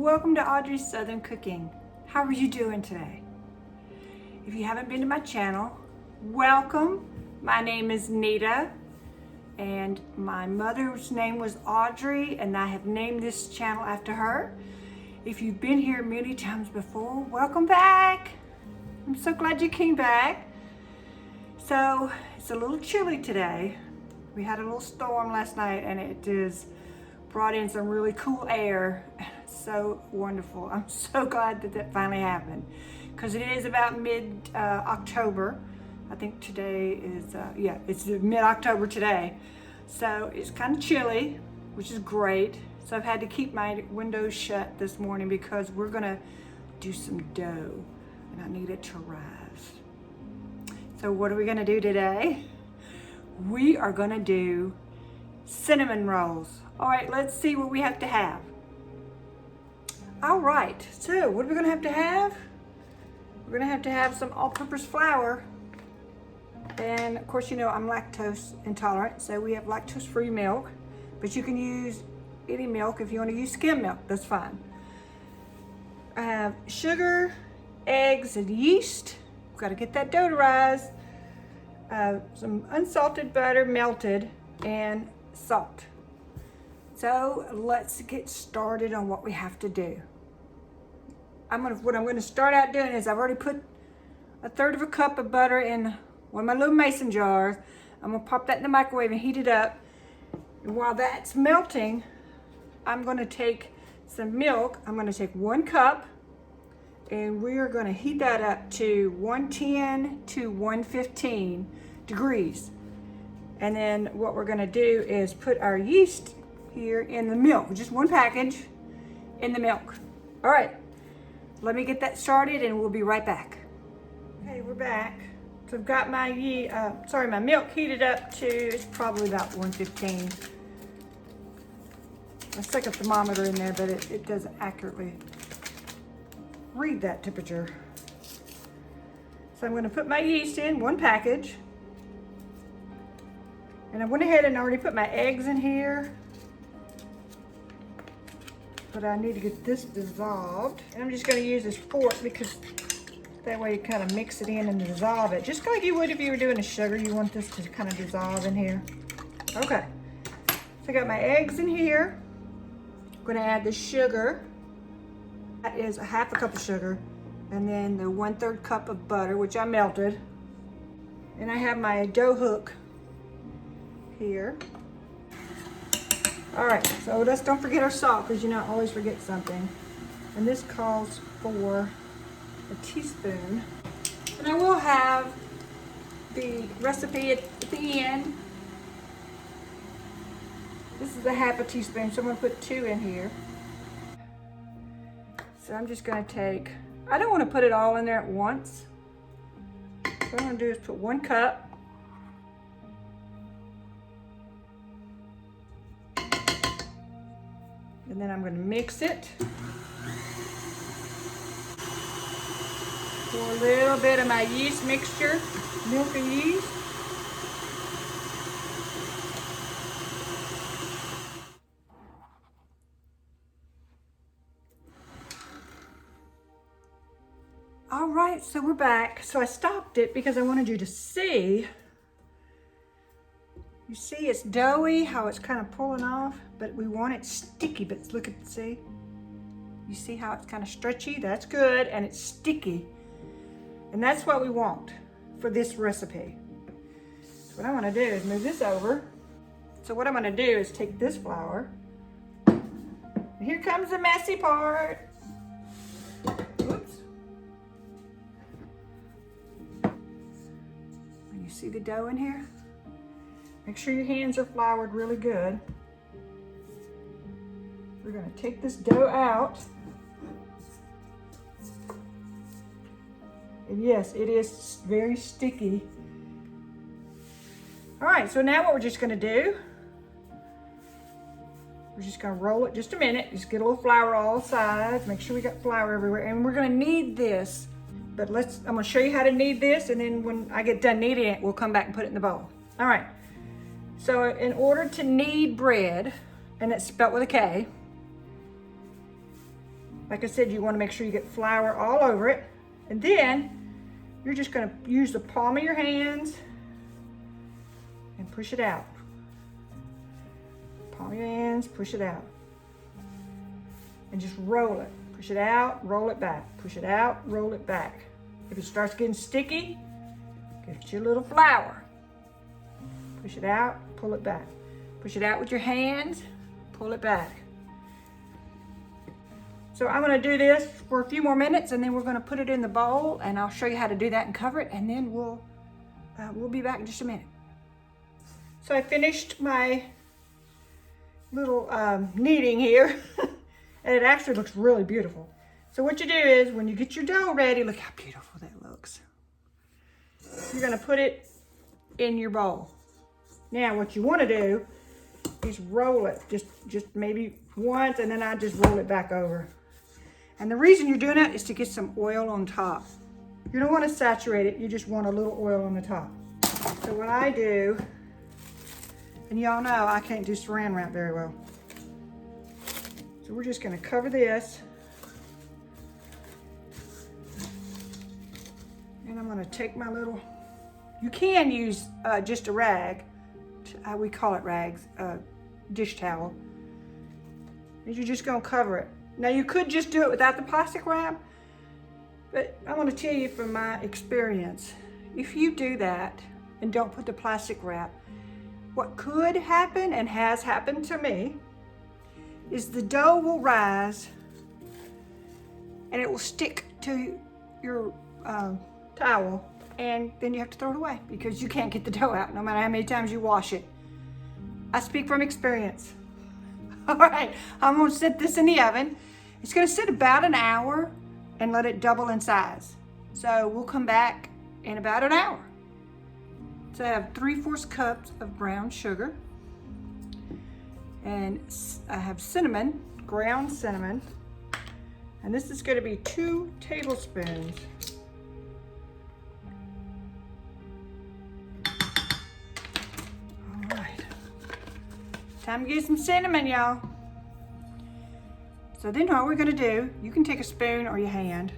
Welcome to Audrey's Southern Cooking. How are you doing today? If you haven't been to my channel, welcome. My name is Nita and my mother's name was Audrey and I have named this channel after her. If you've been here many times before, welcome back. I'm so glad you came back. So it's a little chilly today. We had a little storm last night and it has brought in some really cool air. So wonderful. I'm so glad that that finally happened because it is about mid-October. I think today is, it's mid-October today. So it's kind of chilly, which is great. So I've had to keep my windows shut this morning because we're gonna do some dough and I need it to rise. So what are we gonna do today? We are gonna do cinnamon rolls. All right, let's see what we have to have. All right, so what are we gonna have to have? We're gonna have to have some all-purpose flour. And of course, you know, I'm lactose intolerant, so we have lactose-free milk, but you can use any milk. If you wanna use skim milk, that's fine. I have sugar, eggs, and yeast. We've gotta get that dough to rise. Some unsalted butter melted, and salt. So let's get started on what we have to do. What I'm going to start out doing is I've already put 1/3 of a cup of butter in one of my little mason jars. I'm going to pop that in the microwave and heat it up. And while that's melting, I'm going to take some milk. I'm going to take 1 cup and we're going to heat that up to 110 to 115 degrees. And then what we're going to do is put our yeast here in the milk, just 1 package in the milk. All right. Let me get that started and we'll be right back. Okay, we're back. So I've got my my milk heated up to, it's probably about 115. I stuck a thermometer in there, but it doesn't accurately read that temperature. So I'm going to put my yeast in, 1 package. And I went ahead and already put my eggs in here. But I need to get this dissolved. And I'm just going to use this fork because that way you kind of mix it in and dissolve it. Just like you would if you were doing a sugar. You want this to kind of dissolve in here. Okay. So I got my eggs in here. I'm going to add the sugar. That is 1/2 cup of sugar. And then the 1/3 cup of butter, which I melted. And I have my dough hook here. All right, so let's don't forget our salt because you know I always forget something. And this calls for a teaspoon. And I will have the recipe at the end. This is a 1/2 teaspoon, so I'm gonna put 2 in here. So I'm just gonna take, I don't wanna put it all in there at once. So what I'm gonna do is put 1 cup. And then I'm going to mix it. Pour a little bit of my yeast mixture, milk and yeast. All right, so we're back. So I stopped it because I wanted you to see. You see it's doughy, how it's kind of pulling off, but we want it sticky, but look at, see? You see how it's kind of stretchy? That's good, and it's sticky. And that's what we want for this recipe. So what I want to do is move this over. So what I'm going to do is take this flour. And here comes the messy part. Whoops. And you see the dough in here? Make sure your hands are floured really good. We're going to take this dough out. And yes, it is very sticky. All right, so now what we're just going to do, we're just going to roll it just a minute. Just get a little flour all sides. Make sure we got flour everywhere. And we're going to knead this. But I'm going to show you how to knead this. And then when I get done kneading it, we'll come back and put it in the bowl. All right. So in order to knead bread, and it's spelled with a K, Like I said, you want to make sure you get flour all over it. And then you're just going to use the palm of your hands and push it out. Palm of your hands, push it out. And just roll it. Push it out, roll it back. Push it out, roll it back. If it starts getting sticky, get your little flour. Push it out, pull it back. Push it out with your hands, pull it back. So I'm gonna do this for a few more minutes and then we're gonna put it in the bowl and I'll show you how to do that and cover it and then we'll be back in just a minute. So I finished my little kneading here and it actually looks really beautiful. So what you do is when you get your dough ready, look how beautiful that looks. You're gonna put it in your bowl. Now what you wanna do is roll it, just maybe once and then I just roll it back over. And the reason you're doing that is to get some oil on top. You don't want to saturate it, you just want a little oil on the top. So what I do, and y'all know I can't do saran wrap very well. So we're just gonna cover this. And I'm gonna take my little, you can use just a rag, we call it rags, dish towel. And you're just gonna cover it. Now you could just do it without the plastic wrap, but I want to tell you from my experience, if you do that and don't put the plastic wrap, what could happen and has happened to me is the dough will rise and it will stick to your towel and then you have to throw it away because you can't get the dough out no matter how many times you wash it. I speak from experience. All right, I'm gonna set this in the oven. It's gonna sit about an hour and let it double in size. So we'll come back in about an hour. So I have 3/4 cups of brown sugar. And I have cinnamon, ground cinnamon. And this is gonna be 2 tablespoons. All right. Time to get some cinnamon, y'all. So then all we're gonna do, you can take a spoon or your hand,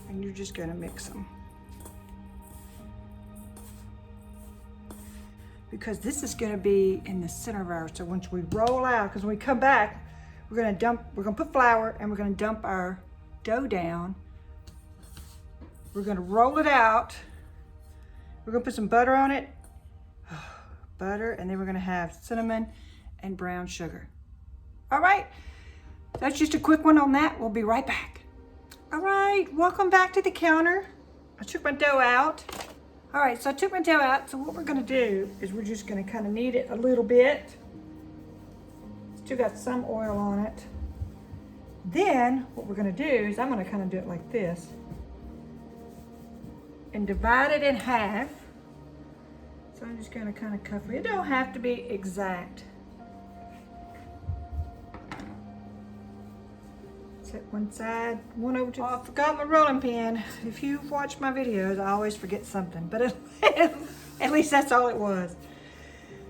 and you're just gonna mix them. Because this is gonna be in the center of ours, so once we roll out, because when we come back, we're gonna put flour and we're gonna dump our dough down. We're gonna roll it out. We're gonna put some butter on it. Butter, and then we're gonna have cinnamon and brown sugar. All right, that's just a quick one on that. We'll be right back. All right, welcome back to the counter. I took my dough out. All right, so I took my dough out. So what we're gonna do is we're just gonna kind of knead it a little bit. Still got some oil on it. Then what we're gonna do is I'm gonna kind of do it like this and divide it in half. So I'm just gonna kind of cover it. It don't have to be exact. Set one side, one over to. Oh, I forgot my rolling pin. If you've watched my videos, I always forget something, but at least that's all it was.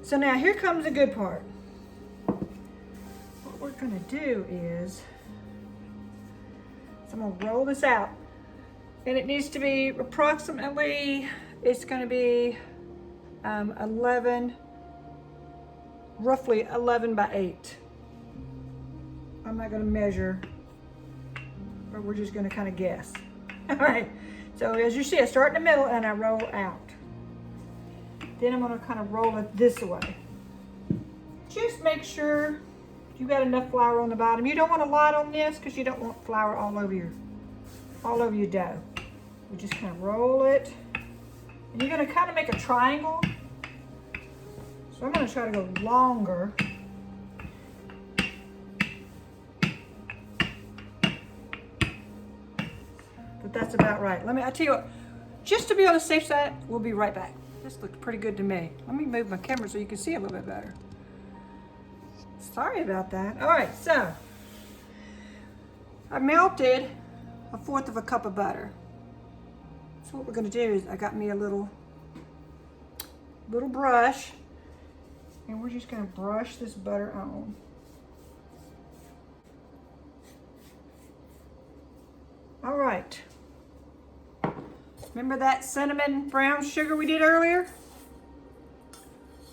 So now here comes the good part. What we're gonna do is, I'm gonna roll this out. And it needs to be approximately, it's gonna be roughly 11 by 8. I'm not gonna measure, but we're just gonna kind of guess. All right, so as you see, I start in the middle and I roll out. Then I'm gonna kind of roll it this way. Just make sure you got enough flour on the bottom. You don't want a lot on this because you don't want flour all over your dough. You just kind of roll it. And you're gonna kind of make a triangle. So I'm gonna try to go longer. But that's about right. I tell you what, just to be on the safe side, we'll be right back. This looks pretty good to me. Let me move my camera so you can see a little bit better. Sorry about that. All right, so I melted 1/4 cup of butter. So what we're gonna do is I got me a little brush and we're just gonna brush this butter on. All right. Remember that cinnamon brown sugar we did earlier?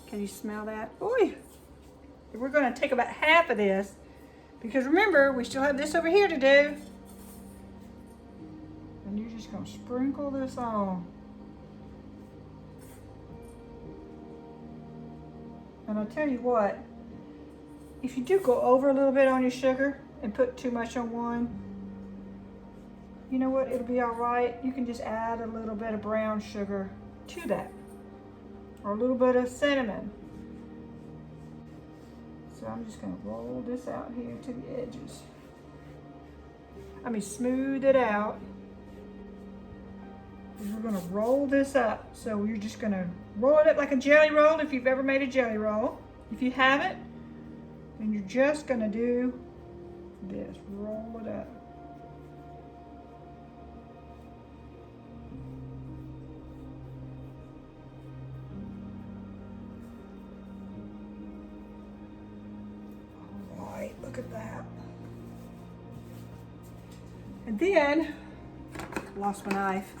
Can you smell that? Ooh. We're going to take about half of this because remember, we still have this over here to do. And you're just going to sprinkle this on. And I'll tell you what, if you do go over a little bit on your sugar and put too much on one, you know what, it'll be all right. You can just add a little bit of brown sugar to that, or a little bit of cinnamon. So I'm just gonna roll this out here to the edges. I mean, smooth it out. We're gonna roll this up. So you're just gonna roll it up like a jelly roll if you've ever made a jelly roll. If you haven't, then you're just gonna do this, roll it up. All right, look at that. And then, lost my knife.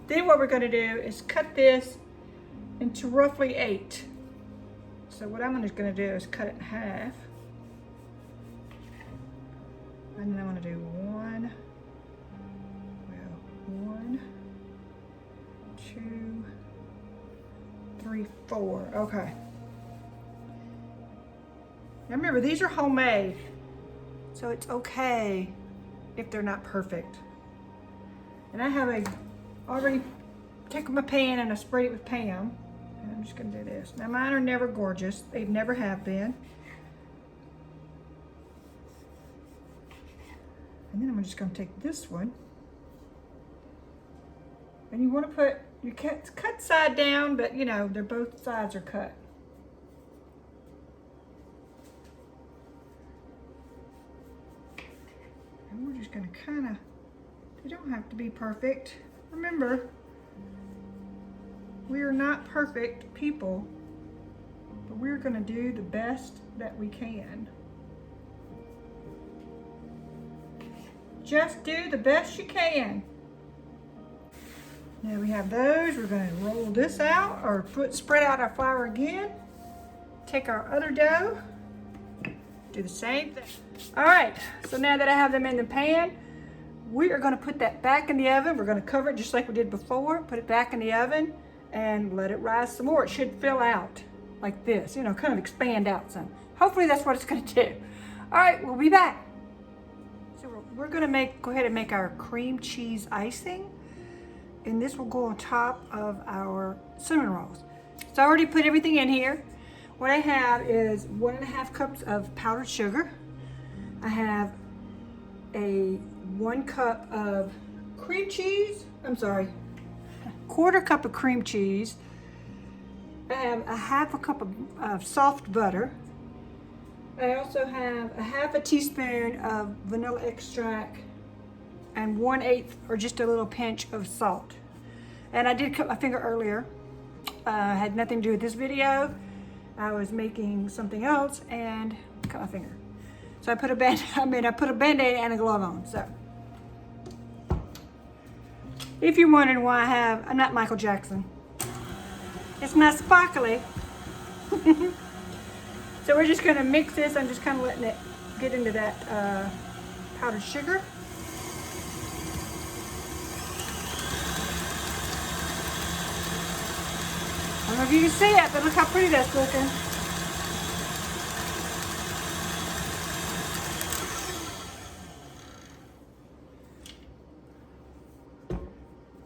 Then what we're gonna do is cut this into roughly 8. So what I'm just gonna do is cut it in half. And then I'm gonna do 1, 2, 3, 4. Okay. Now remember, these are homemade, so it's okay if they're not perfect. And I have already taken my pan and I sprayed it with Pam. And I'm just gonna do this. Now mine are never gorgeous. They never have been. And then I'm just gonna take this one. And you wanna put, you cut side down, but you know, both sides are cut. And we're just gonna kinda, they don't have to be perfect. Remember, we are not perfect people, but we're gonna do the best that we can. Just do the best you can. Now we have those. We're gonna roll this out or spread out our flour again. Take our other dough, do the same thing. All right, so now that I have them in the pan, we are gonna put that back in the oven. We're gonna cover it just like we did before, put it back in the oven and let it rise some more. It should fill out like this, you know, kind of expand out some. Hopefully that's what it's gonna do. All right, we'll be back. So we're gonna go ahead and make our cream cheese icing, and this will go on top of our cinnamon rolls. So I already put everything in here. What I have is 1.5 cups of powdered sugar. I have a 1 cup of cream cheese. I'm sorry, 1/4 cup of cream cheese. I have a 1/2 cup of soft butter. I also have a 1/2 teaspoon of vanilla extract and 1/8 or just a little pinch of salt. And I did cut my finger earlier. Had nothing to do with this video. I was making something else and cut my finger. So I put a Band-Aid and a glove on. So if you're wondering why I'm not Michael Jackson. It's not sparkly. So we're just gonna mix this. I'm just kind of letting it get into that powdered sugar. I don't know if you can see it, but look how pretty that's looking.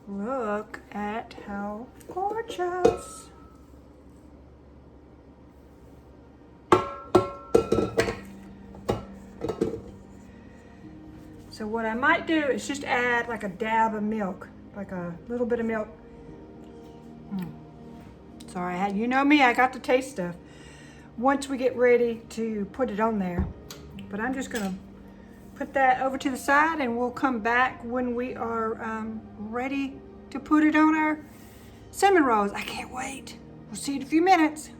Look at how gorgeous. So what I might do is just add like a dab of milk, like a little bit of milk. Sorry, you know me, I got to taste stuff once we get ready to put it on there. But I'm just gonna put that over to the side and we'll come back when we are ready to put it on our cinnamon rolls. I can't wait. We'll see you in a few minutes.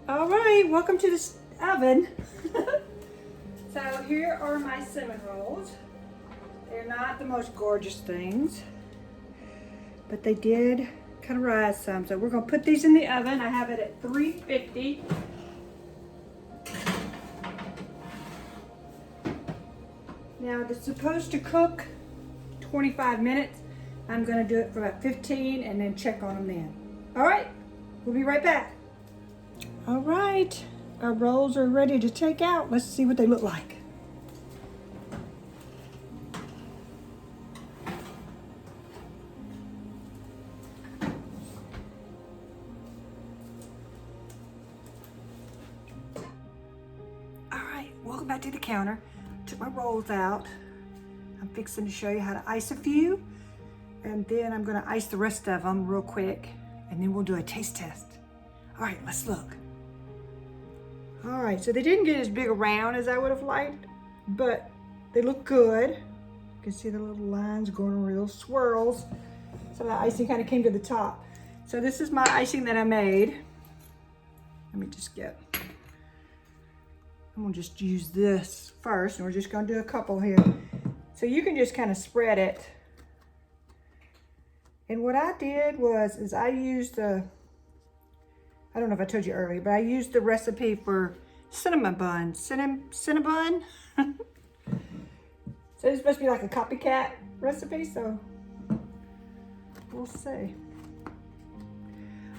All right, welcome to the oven. So here are my cinnamon rolls. They're not the most gorgeous things, but they did kind of rise some. So we're gonna put these in the oven. I have it at 350. Now they're supposed to cook 25 minutes. I'm gonna do it for about 15 and then check on them then. All right, we'll be right back. All right, our rolls are ready to take out. Let's see what they look like. All right, welcome back to the counter. Took my rolls out. I'm fixing to show you how to ice a few, and then I'm gonna ice the rest of them real quick, and then we'll do a taste test. All right, let's look. All right, so they didn't get as big around as I would have liked, but they look good. You can see the little lines going over, those swirls. Some of the icing kind of came to the top. So this is my icing that I made. Let me just get, I'm gonna just use this first, and we're just gonna do a couple here. So you can just kind of spread it. And what I did was I used the, I don't know if I told you earlier, but I used the recipe for Cinnabon. Cinnabon? So it's supposed to be like a copycat recipe, so we'll see. I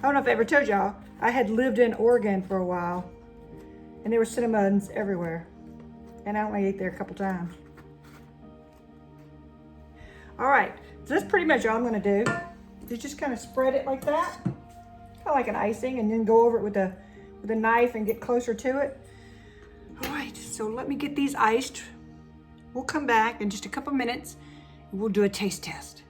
don't know if I ever told y'all, I had lived in Oregon for a while, and there were Cinnabons everywhere. And I only ate there a couple times. All right, so that's pretty much all I'm gonna do. Is just kind of spread it like that. Kind of like an icing, and then go over it with a knife and get closer to it. All right, so let me get these iced. We'll come back in just a couple minutes and we'll do a taste test.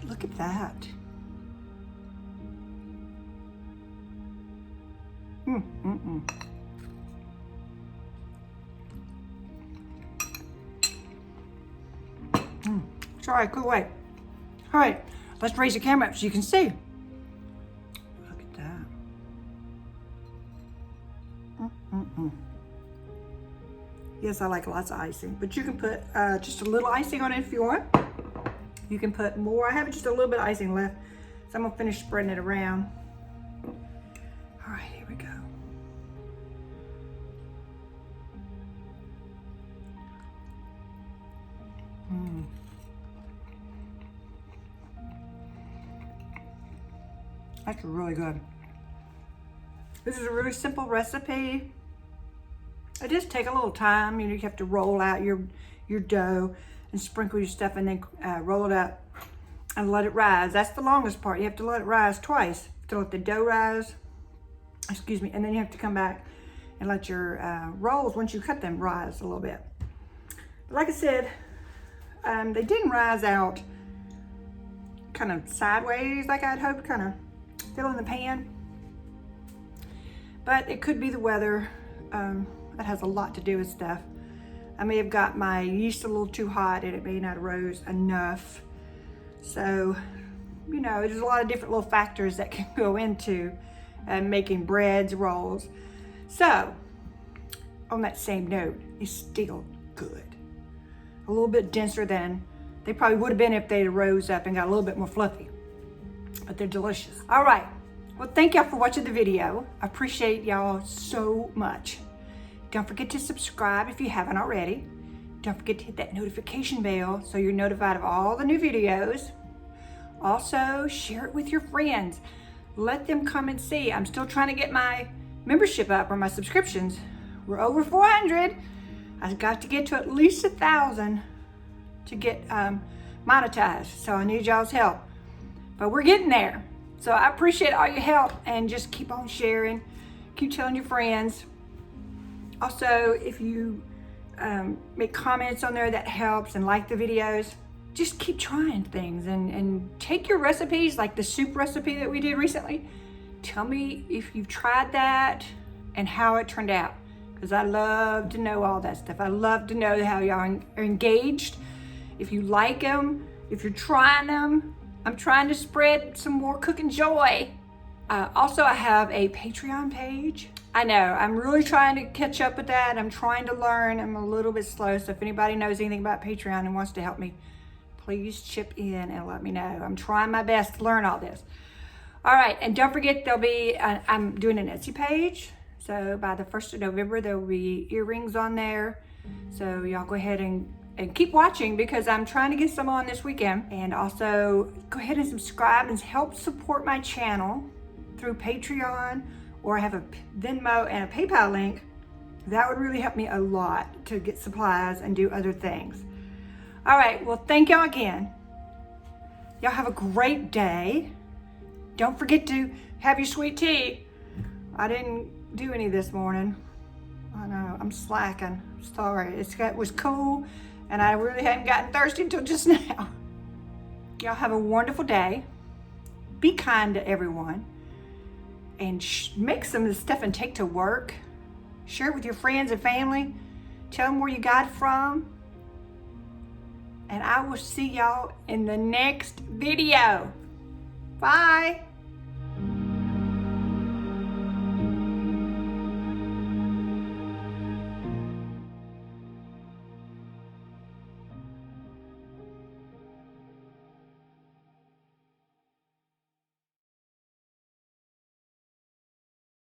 Look at that. Sorry, cool, wait. All right, let's raise the camera up so you can see. Look at that. Yes, I like lots of icing, but you can put just a little icing on it if you want. You can put more. I have just a little bit of icing left, so I'm gonna finish spreading it around. All right, here we go. That's really good. This is a really simple recipe. It does take a little time. You know, you have to roll out your dough and sprinkle your stuff, and then roll it up and let it rise. That's the longest part. You have to let it rise twice. To let the dough rise, excuse me, and then you have to come back and let your rolls, once you cut them, rise a little bit. But like I said, they didn't rise out kind of sideways like I'd hoped, kind of fill in the pan. But it could be the weather. That has a lot to do with stuff. I may have got my yeast a little too hot and it may not have rose enough. So, you know, there's a lot of different little factors that can go into making breads, rolls. So, on that same note, it's still good. A little bit denser than they probably would have been if they rose up and got a little bit more fluffy. But they're delicious. All right, well, thank y'all for watching the video. I appreciate y'all so much. Don't forget to subscribe if you haven't already. Don't forget to hit that notification bell so you're notified of all the new videos. Also, share it with your friends. Let them come and see. I'm still trying to get my membership up, or my subscriptions. We're over 400. I've got to get to at least 1,000 to get monetized. So I need y'all's help. But we're getting there. So I appreciate all your help, and just keep on sharing. Keep telling your friends. Also, if you make comments on there, that helps, and like the videos. Just keep trying things, and take your recipes, like the soup recipe that we did recently. tell me if you've tried that and how it turned out, because I love to know all that stuff. I love to know how y'all are engaged, if you like them, if you're trying them. I'm trying to spread some more cooking joy. Also, I have a Patreon page. I know, I'm really trying to catch up with that. I'm trying to learn. I'm a little bit slow, so if anybody knows anything about Patreon and wants to help me, please chip in and let me know. I'm trying my best to learn all this. All right, and don't forget I'm doing an Etsy page. So by the 1st of November, there will be earrings on there. So y'all go ahead and keep watching, because I'm trying to get some on this weekend. And also go ahead and subscribe and help support my channel through Patreon, or I have a Venmo and a PayPal link. That would really help me a lot to get supplies and do other things. All right, well, thank y'all again. Y'all have a great day. Don't forget to have your sweet tea. I didn't do any this morning. I know, I'm slacking. Sorry, it was cool, and I really hadn't gotten thirsty until just now. Y'all have a wonderful day. Be kind to everyone, and make some of the stuff and take to work. Share it with your friends and family. Tell them where you got it from. And I will see y'all in the next video. Bye.